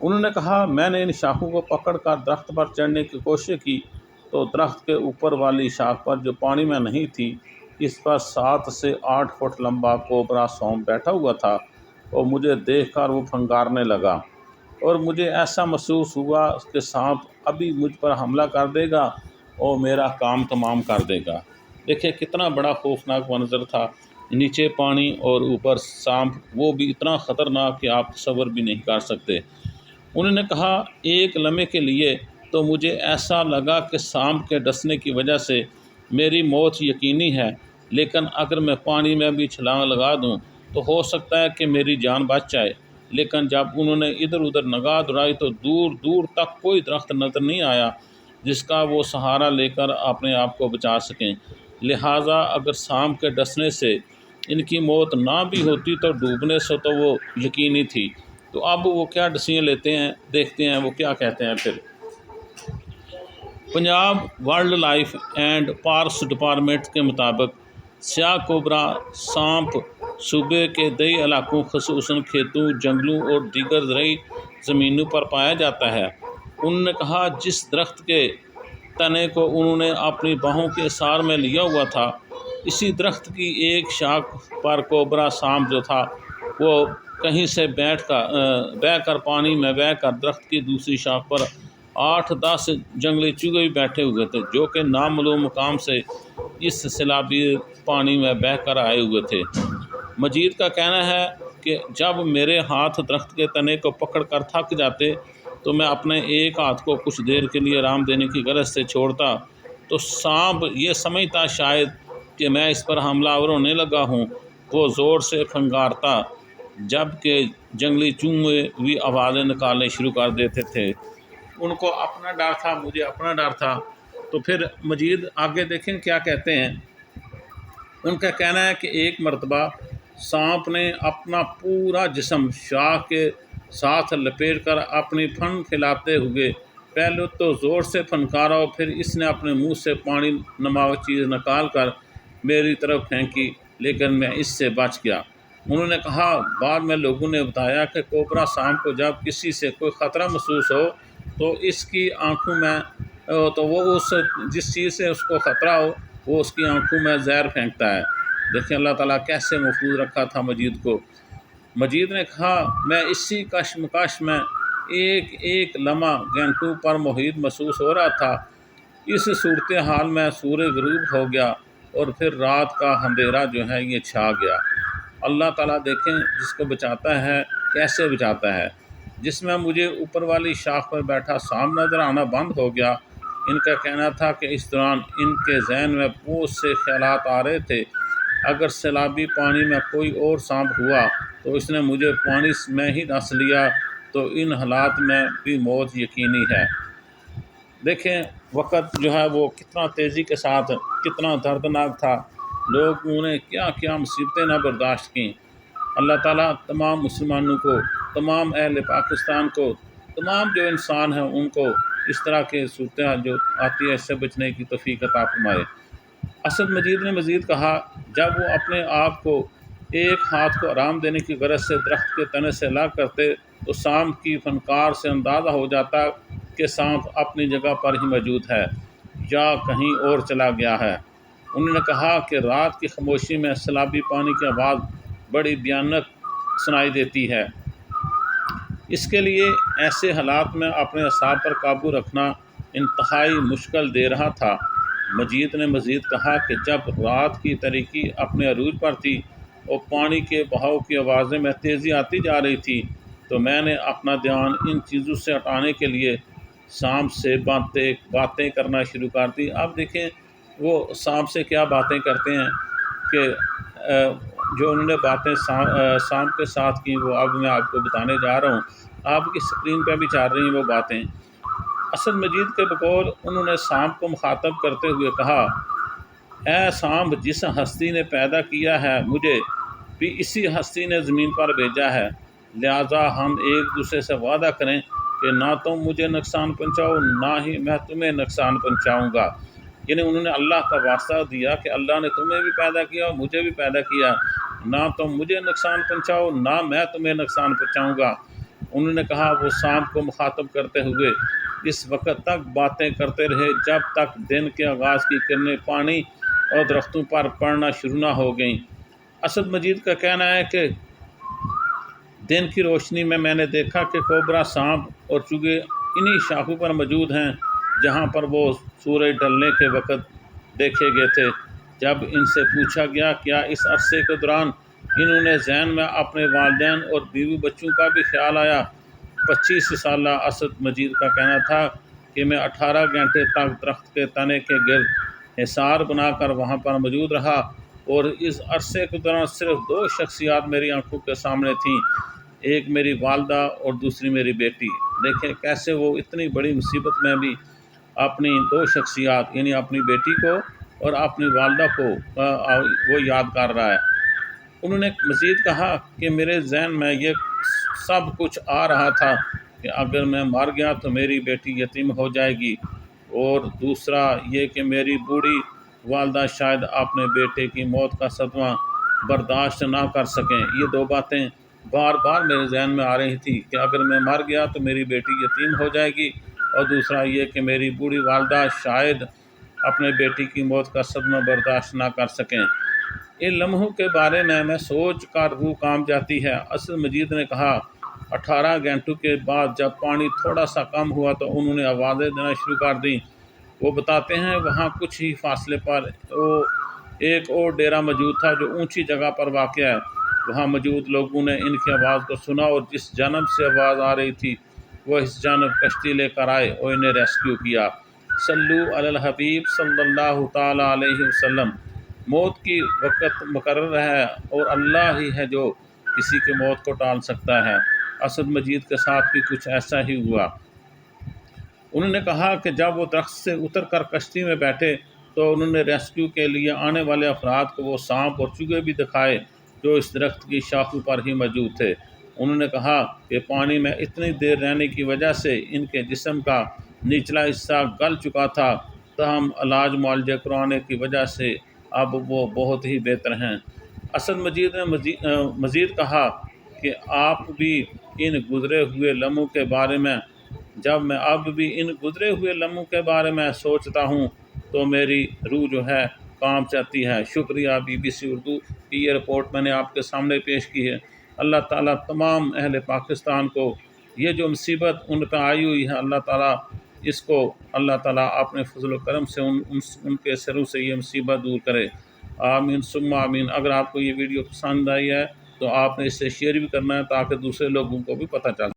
انہوں نے کہا میں نے ان شاخوں کو پکڑ کر درخت پر چڑھنے کی کوشش کی تو درخت کے اوپر والی شاخ پر جو پانی میں نہیں تھی اس پر 7 سے 8 فٹ لمبا کوبرا سانپ بیٹھا ہوا تھا اور مجھے دیکھ کر وہ پھنکارنے لگا اور مجھے ایسا محسوس ہوا کہ سانپ ابھی مجھ پر حملہ کر دے گا اور میرا کام تمام کر دے گا۔ دیکھیں کتنا بڑا خوفناک منظر تھا، نیچے پانی اور اوپر سانپ، وہ بھی اتنا خطرناک کہ آپ تصور بھی نہیں کر سکتے۔ انہوں نے کہا ایک لمحے کے لیے تو مجھے ایسا لگا کہ سانپ کے ڈسنے کی وجہ سے میری موت یقینی ہے، لیکن اگر میں پانی میں بھی چھلانگ لگا دوں تو ہو سکتا ہے کہ میری جان بچ جائے۔ لیکن جب انہوں نے ادھر ادھر نگاہ دوڑائی تو دور دور تک کوئی درخت نظر نہیں آیا جس کا وہ سہارا لے کر اپنے آپ کو بچا سکیں، لہٰذا اگر سانپ کے ڈسنے سے ان کی موت نہ بھی ہوتی تو ڈوبنے سے تو وہ یقینی تھی۔ تو اب وہ کیا ڈسیزن لیتے ہیں، دیکھتے ہیں وہ کیا کہتے ہیں پھر۔ Punjab wild life and parks department کے مطابق سیاہ کوبرا سانپ صوبے کے دیہی علاقوں خصوصاً کھیتوں، جنگلوں اور دیگر زرعی زمینوں پر پایا جاتا ہے۔ انہوں نے کہا جس درخت کے تنے کو انہوں نے اپنی باہوں کے اثار میں لیا ہوا تھا، اسی درخت کی ایک شاخ پر کوبرا سانپ جو تھا وہ کہیں سے بہہ کر پانی میں بہہ کر درخت کی دوسری شاخ پر 8-10 جنگلی چوہے بھی بیٹھے ہوئے تھے جو کہ نامعلوم مقام سے اس سیلابی پانی میں بہہ کر آئے ہوئے تھے۔ مجید کا کہنا ہے کہ جب میرے ہاتھ درخت کے تنے کو پکڑ کر تھک جاتے تو میں اپنے ایک ہاتھ کو کچھ دیر کے لیے آرام دینے کی غرض سے چھوڑتا تو سانپ یہ سمجھتا شاید کہ میں اس پر حملہ آور ہونے لگا ہوں، وہ زور سے پھنکارتا جبکہ جنگلی چوہے بھی آوازیں نکالنے شروع کر دیتے تھے۔ ان کو اپنا ڈر تھا، مجھے اپنا ڈر تھا۔ تو پھر مجید آگے دیکھیں کیا کہتے ہیں۔ ان کا کہنا ہے کہ ایک مرتبہ سانپ نے اپنا پورا جسم شاخ کے ساتھ لپیٹ کر اپنی پھن پھیلاتے ہوئے پہلے تو زور سے پھنکارا اور پھر اس نے اپنے منہ سے پانی نما چیز نکال کر میری طرف پھینکی، لیکن میں اس سے بچ گیا۔ انہوں نے کہا بعد میں لوگوں نے بتایا کہ کوبرا سانپ کو جب کسی سے کوئی خطرہ محسوس ہو تو اس کی آنکھوں میں تو وہ جس چیز سے اس کو خطرہ ہو وہ اس کی آنکھوں میں زہر پھینکتا ہے۔ دیکھیں اللہ تعالیٰ کیسے محفوظ رکھا تھا مجید کو۔ مجید نے کہا میں اسی کشمکش میں ایک ایک لمحہ گھنٹوں پر محیط محسوس ہو رہا تھا۔ اس صورتحال میں سورج غروب ہو گیا اور پھر رات کا اندھیرا جو ہے یہ چھا گیا۔ اللہ تعالیٰ دیکھیں جس کو بچاتا ہے کیسے بچاتا ہے۔ جس میں مجھے اوپر والی شاخ پر بیٹھا سانپ نظر آنا بند ہو گیا۔ ان کا کہنا تھا کہ اس دوران ان کے ذہن میں بہت سے خیالات آ رہے تھے، اگر سیلابی پانی میں کوئی اور سانپ ہوا تو اس نے مجھے پانی میں ہی ڈس لیا تو ان حالات میں بھی موت یقینی ہے۔ دیکھیں وقت جو ہے وہ کتنا تیزی کے ساتھ کتنا دردناک تھا، لوگوں نے کیا کیا مصیبتیں نہ برداشت کیں۔ اللہ تعالیٰ تمام مسلمانوں کو، تمام اہل پاکستان کو، تمام جو انسان ہیں ان کو اس طرح کے صورتحال جو آتی ہے اس سے بچنے کی توفیق عطا فرمائے۔ اسد مجید نے مزید کہا جب وہ اپنے آپ کو ایک ہاتھ کو آرام دینے کی غرض سے درخت کے تنے سے الگ کرتے تو سانپ کی فنکار سے اندازہ ہو جاتا کہ سانپ اپنی جگہ پر ہی موجود ہے یا کہیں اور چلا گیا ہے۔ انہوں نے کہا کہ رات کی خاموشی میں سیلابی پانی کی آواز بڑی بھیانک سنائی دیتی ہے، اس کے لیے ایسے حالات میں اپنے اعصاب پر قابو رکھنا انتہائی مشکل دے رہا تھا۔ مجید نے مزید کہا کہ جب رات کی تاریکی اپنے عروج پر تھی اور پانی کے بہاؤ کی آوازیں میں تیزی آتی جا رہی تھی تو میں نے اپنا دھیان ان چیزوں سے ہٹانے کے لیے سانپ سے باتیں کرنا شروع کر دی۔ اب دیکھیں وہ سانپ سے کیا باتیں کرتے ہیں کہ جو انہوں نے باتیں سانپ کے ساتھ کی وہ اب میں آپ کو بتانے جا رہا ہوں، آپ کی اسکرین پہ بھی چل رہی ہیں وہ باتیں۔ اسد مجید کے بقول انہوں نے سانپ کو مخاطب کرتے ہوئے کہا اے سانپ جس ہستی نے پیدا کیا ہے مجھے بھی اسی ہستی نے زمین پر بھیجا ہے، لہٰذا ہم ایک دوسرے سے وعدہ کریں کہ نہ تم مجھے نقصان پہنچاؤ نہ ہی میں تمہیں نقصان پہنچاؤں گا۔ یعنی انہوں نے اللہ کا واسطہ دیا کہ اللہ نے تمہیں بھی پیدا کیا اور مجھے بھی پیدا کیا، نہ تم مجھے نقصان پہنچاؤ نہ میں تمہیں نقصان پہنچاؤں گا۔ انہوں نے کہا وہ سانپ کو مخاطب کرتے ہوئے اس وقت تک باتیں کرتے رہے جب تک دن کے آغاز کی کرنیں پانی اور درختوں پر پڑنا شروع نہ ہو گئیں۔ اسد مجید کا کہنا ہے کہ دن کی روشنی میں نے دیکھا کہ کوبرا، سانپ اور چوہے انہی شاخوں پر موجود ہیں جہاں پر وہ سورج ڈھلنے کے وقت دیکھے گئے تھے۔ جب ان سے پوچھا گیا کیا اس عرصے کے دوران انہوں نے ذہن میں اپنے والدین اور بیوی بچوں کا بھی خیال آیا؟ 25 سالہ اسد مجید کا کہنا تھا کہ میں 18 گھنٹے تک درخت کے تنے کے گرد حصار بنا کر وہاں پر موجود رہا، اور اس عرصے کے دوران صرف 2 شخصیات میری آنکھوں کے سامنے تھیں، ایک میری والدہ اور دوسری میری بیٹی۔ دیکھیں کیسے وہ اتنی بڑی مصیبت میں بھی اپنی 2 شخصیات یعنی اپنی بیٹی کو اور اپنی والدہ کو وہ یاد کر رہا ہے۔ انہوں نے مزید کہا کہ میرے ذہن میں یہ سب کچھ آ رہا تھا کہ اگر میں مر گیا تو میری بیٹی یتیم ہو جائے گی، اور دوسرا یہ کہ میری بوڑھی والدہ شاید اپنے بیٹے کی موت کا صدمہ برداشت نہ کر سکیں۔ یہ 2 باتیں بار بار میرے ذہن میں آ رہی تھی کہ اگر میں مر گیا تو میری بیٹی یتیم ہو جائے گی، اور دوسرا یہ کہ میری بوڑھی والدہ شاید اپنے بیٹی کی موت کا صدمہ برداشت نہ کر سکیں۔ ان لمحوں کے بارے میں سوچ کر روح کانپ جاتی ہے۔ اسد مجید نے کہا 18 گھنٹوں کے بعد جب پانی تھوڑا سا کم ہوا تو انہوں نے آوازیں دینا شروع کر دیں۔ وہ بتاتے ہیں وہاں کچھ ہی فاصلے پر ایک اور ڈیرا موجود تھا جو اونچی جگہ پر واقع ہے۔ وہاں موجود لوگوں نے ان کی آواز کو سنا اور جس جانب سے آواز آ رہی تھی وہ اس جانب کشتی لے کر آئے اور انہیں ریسکیو کیا۔ صلو علی الحبیب صلی اللہ تعالیٰ علیہ وسلم۔ موت کی وقت مقرر ہے اور اللہ ہی ہے جو کسی کی موت کو ٹال سکتا ہے۔ اسد مجید کے ساتھ بھی کچھ ایسا ہی ہوا۔ انہوں نے کہا کہ جب وہ درخت سے اتر کر کشتی میں بیٹھے تو انہوں نے ریسکیو کے لیے آنے والے افراد کو وہ سانپ اور چوہے بھی دکھائے جو اس درخت کی شاخوں پر ہی موجود تھے۔ انہوں نے کہا کہ پانی میں اتنی دیر رہنے کی وجہ سے ان کے جسم کا نچلا حصہ گل چکا تھا، تاہم علاج معالجے کرانے کی وجہ سے اب وہ بہت ہی بہتر ہیں۔ اسد مجید نے مزید کہا کہ آپ بھی ان گزرے ہوئے لمحوں کے بارے میں جب میں اب بھی ان گزرے ہوئے لمحوں کے بارے میں سوچتا ہوں تو میری روح جو ہے کانپ جاتی ہے۔ شکریہ BBC اردو کی یہ رپورٹ میں نے آپ کے سامنے پیش کی ہے۔ اللہ تعالیٰ تمام اہل پاکستان کو یہ جو مصیبت ان پہ آئی ہوئی ہے اللہ تعالیٰ اس کو اللہ تعالیٰ اپنے فضل و کرم سے ان کے سروں سے یہ مصیبت دور کرے۔ آمین ثم آمین۔ اگر آپ کو یہ ویڈیو پسند آئی ہے تو آپ نے اسے شیئر بھی کرنا ہے تاکہ دوسرے لوگوں کو بھی پتہ چل